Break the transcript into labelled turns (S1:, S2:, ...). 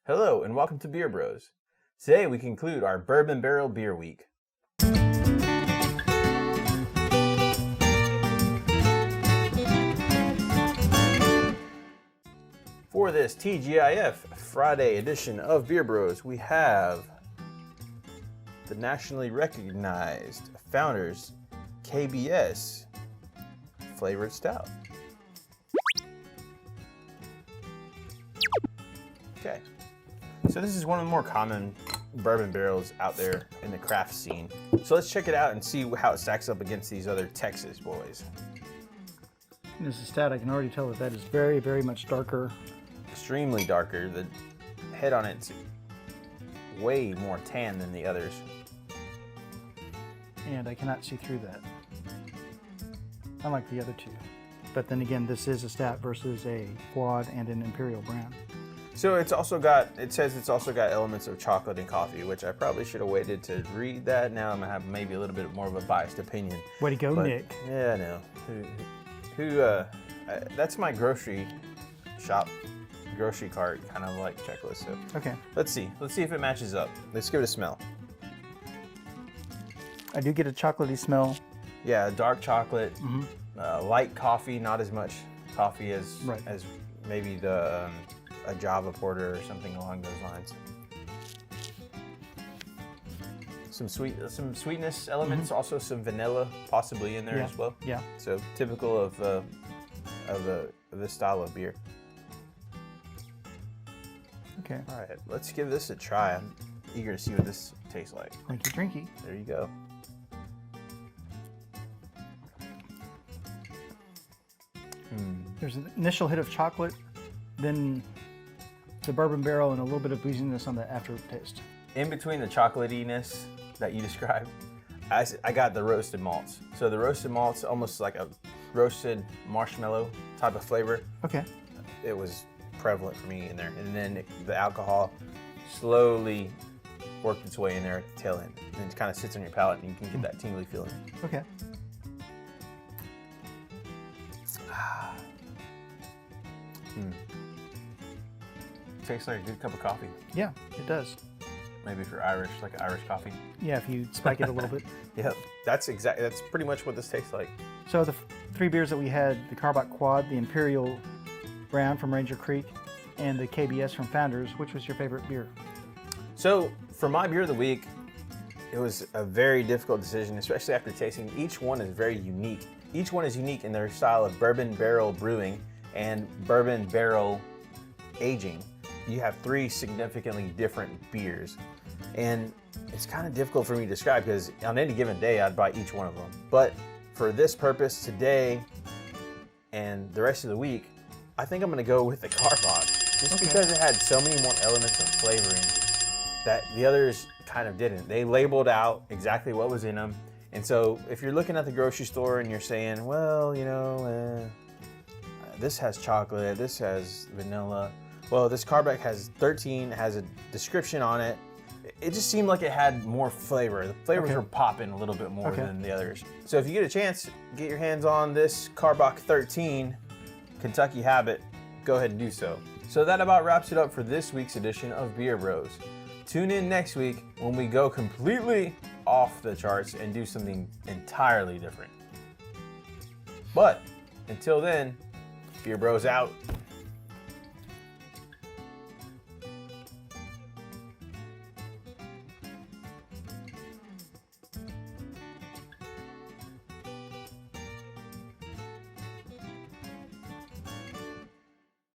S1: Hello and welcome to Beer Bros. Today we conclude our Bourbon Barrel Beer Week. For this TGIF Friday edition of Beer Bros, we have the nationally recognized Founders KBS flavored stout. Okay, so this is one of the more common bourbon barrels out there in the craft scene. So let's check it out and see how it stacks up against these other Texas boys.
S2: This is stout. I can already tell that is very, very much darker.
S1: Extremely darker. The head on it's way more tan than the others.
S2: And I cannot see through that. Unlike the other two. But then again, this is a stout versus a quad and an imperial brand.
S1: So it says it's also got elements of chocolate and coffee, which I probably should have waited to read that. Now I'm gonna have maybe a little bit more of a biased opinion.
S2: Way to go, Nick.
S1: Yeah, I know. That's my grocery cart kind of like checklist. So
S2: Okay.
S1: let's see if it matches up. Let's give it a smell.
S2: I do get a chocolatey smell.
S1: Yeah, dark chocolate, light coffee, not as much coffee as maybe the a Java Porter or something along those lines. Some sweetness elements, also some vanilla possibly in there as well.
S2: Yeah.
S1: So typical of this style of beer.
S2: Okay.
S1: All right, let's give this a try. I'm eager to see what this tastes like.
S2: Drinky, drinky.
S1: There you go.
S2: There's an initial hit of chocolate, then the bourbon barrel, and a little bit of booziness on the aftertaste.
S1: In between the chocolatiness that you described, I got the roasted malts. So the roasted malts, almost like a roasted marshmallow type of flavor.
S2: Okay.
S1: It was prevalent for me in there. And then the alcohol slowly worked its way in there at the tail end. And it kind of sits on your palate and you can get that tingly feeling.
S2: Okay.
S1: Tastes like a good cup of coffee.
S2: Yeah, it does.
S1: Maybe if you're Irish, like Irish coffee.
S2: Yeah, if you spike it a little bit.
S1: Yeah, that's pretty much what this tastes like.
S2: So the three beers that we had, the Carbot Quad, the Imperial Brown from Ranger Creek, and the KBS from Founders, which was your favorite beer?
S1: So for my beer of the week, it was a very difficult decision, especially after tasting. Each one is very unique. Each one is unique in their style of bourbon barrel brewing and bourbon barrel aging. You have three significantly different beers. And it's kind of difficult for me to describe because on any given day, I'd buy each one of them. But for this purpose today and the rest of the week, I think I'm gonna go with the Carbot. Just because it had so many more elements of flavoring that the others kind of didn't. They labeled out exactly what was in them. And so if you're looking at the grocery store and you're saying, well, you know, this has chocolate, this has vanilla. Well, this Carbot has 13, has a description on it. It just seemed like it had more flavor. The flavors were popping a little bit more than the others. So if you get a chance, get your hands on this Carbot 13 Kentucky Habit, go ahead and do so. So that about wraps it up for this week's edition of Beer Bros. Tune in next week when we go completely off the charts and do something entirely different. But until then, Beer Bros out.